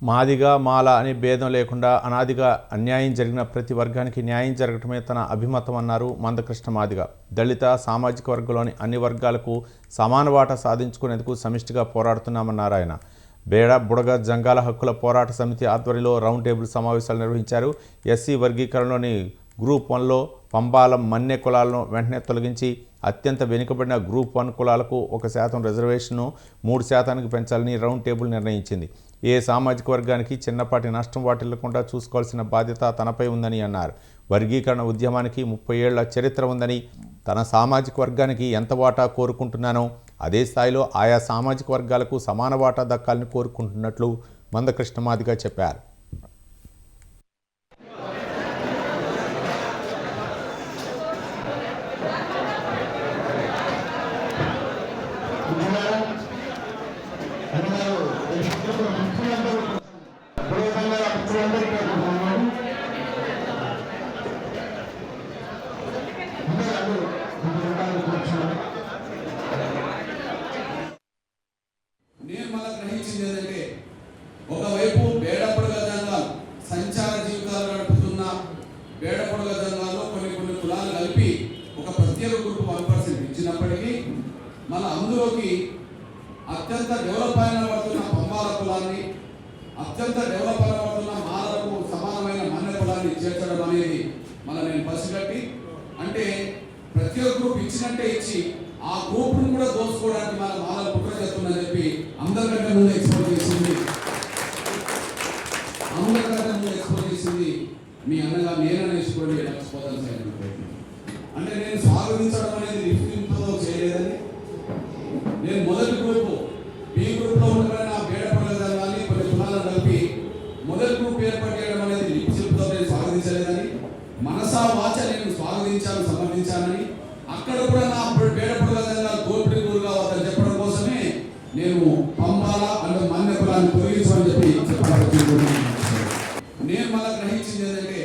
మాదిగా మాల అని భేదం లేకుండా అనాదిగా అన్యాయం జరిగిన ప్రతి వర్గానికి న్యాయం జరగటమే తన అభిమతం అన్నారు మందకృష్ణ మాదిగ. దళిత సామాజిక వర్గంలోని అన్ని వర్గాలకు సమాన వాటా సాధించుకునేందుకు సమిష్టిగా పోరాడుతున్నామన్నారు ఆయన. బేడ బుడగ జంగాల హక్కుల పోరాట సమితి ఆధ్వర్యంలో రౌండ్ టేబుల్ సమావేశాలు నిర్వహించారు. ఎస్సీ వర్గీకరణలోని గ్రూప్ 1లో పంబాల మన్య కులాలను వెంటనే తొలగించి అత్యంత వెనుకబడిన గ్రూప్ 1 కులాలకు 1% రిజర్వేషన్ను 3% పెంచాలని రౌండ్ టేబుల్ నిర్ణయించింది. ఏ సామాజిక వర్గానికి చిన్నపాటి నష్టం వాటిల్లకుండా చూసుకోవాల్సిన బాధ్యత తనపై ఉందని అన్నారు. వర్గీకరణ ఉద్యమానికి 30 ఏళ్ల చరిత్ర ఉందని, తన సామాజిక వర్గానికి ఎంత వాటా కోరుకుంటున్నానో అదే స్థాయిలో ఆయా సామాజిక వర్గాలకు సమాన వాటా దక్కాలని కోరుకుంటున్నట్లు మందకృష్ణ మాదిగ చెప్పారు. నేను మళ్ళీ గ్రహించింది ఏంటంటే, ఒకవైపు బేడపొడగ జంగాలు సంచార జీవితాలు గడుపుతున్న బేడపొడగ జంగాల్లో కొన్ని కులాలు కలిపి ఒక ప్రత్యేక గ్రూప్ 1% ఇచ్చినప్పటికీ మన అందులోకి అత్యంత డెవలప్ అయిన పడుతున్న పంబాల కులాన్ని, అత్యంత డెవలప్ అయిన పడుతున్న మాలకు సమానమైన మన్య కులాన్ని చేర్చడం అనేది నేను పసిగట్టి, అంటే ప్రత్యేక గ్రూప్ ఇచ్చినట్టే ఇచ్చి ఆ గ్రూప్ను కూడా దోచుకోవడానికి మాల కుట్ర చేస్తుందని చెప్పి అందరికంటే ముందు ఎక్స్పోజ్ చేసింది మీ అన్నగా నేనని వేసుకోండి లక్షపోతాను. అంటే నేను స్వాగతించడం అనేది లిఫ్టింగ్తో చేయలేదని, నేను మొదటి గ్రూపు బి గ్రూప్లో ఉండబడిన బేడపొడగ జంగాన్ని కొన్ని కులాలను కలిపి మొదటి గ్రూప్ ఏర్పాటు చేయడం అనేది లిఫ్టింగ్తో నేను స్వాగతించలేదని, మనసా వాచ నేను స్వాగతించాను, సమర్థించానని, అక్కడ కూడా నా బేడపొడగ జంగాలు దోపిడీ గురి కావద్దని చెప్పడం కోసమే నేను పంబాల అంటే మన్య కులాన్ని తొలగించమని చెప్పి చెప్పాలి. నేను మళ్ళీ గ్రహించింది ఏంటంటే,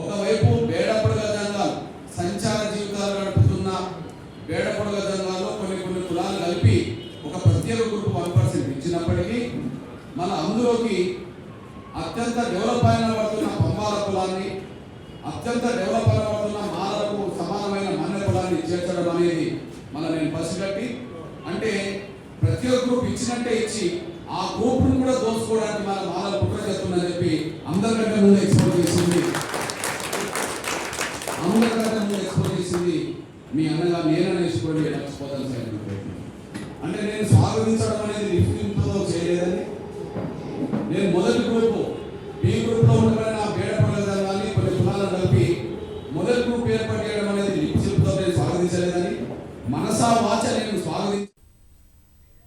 ఒకవైపు బేడపొడగ జంగాలు సంచార జీవితాలు గడుపుతున్న బేడపొడగ జంగాల్లో కొన్ని కులాలు కలిపి ఒక ప్రత్యేక గ్రూప్ 1% ఇచ్చినప్పటికీ మన అందులోకి అత్యంత డెవలప్ అయిన పడుతున్న పంబాల కులాన్ని, అత్యంత డెవలప్ అయిన పడుతున్న మాలకు సమానమైన మన్య కులాన్ని చేర్చడం అనేది నేను పసిగట్టి, అంటే ప్రత్యేక గ్రూప్ ఇచ్చినట్టే ఇచ్చి ఆ గ్రూప్ను కూడా దోచుకోవడానికి మాల కుట్ర చేస్తుందని చెప్పి అందరికంటే ముందు ఎక్స్పోజ్ చేసింది మీ అన్నగా నేనని వేసుకోండి లక్షపోతాను. అంటే నేను స్వాగతించడం అనేది లిఫ్టింగ్తో చేయలేదని, నేను మొదటి గ్రూపు బి గ్రూప్లో ఉండబడిన బేడపొడగ జంగాన్ని కొన్ని కులాలను కలిపి మొదటి గ్రూప్ ఏర్పాటు చేయడం అనేది లిఫ్టింగ్తో నేను స్వాగతించలేదని, మనసా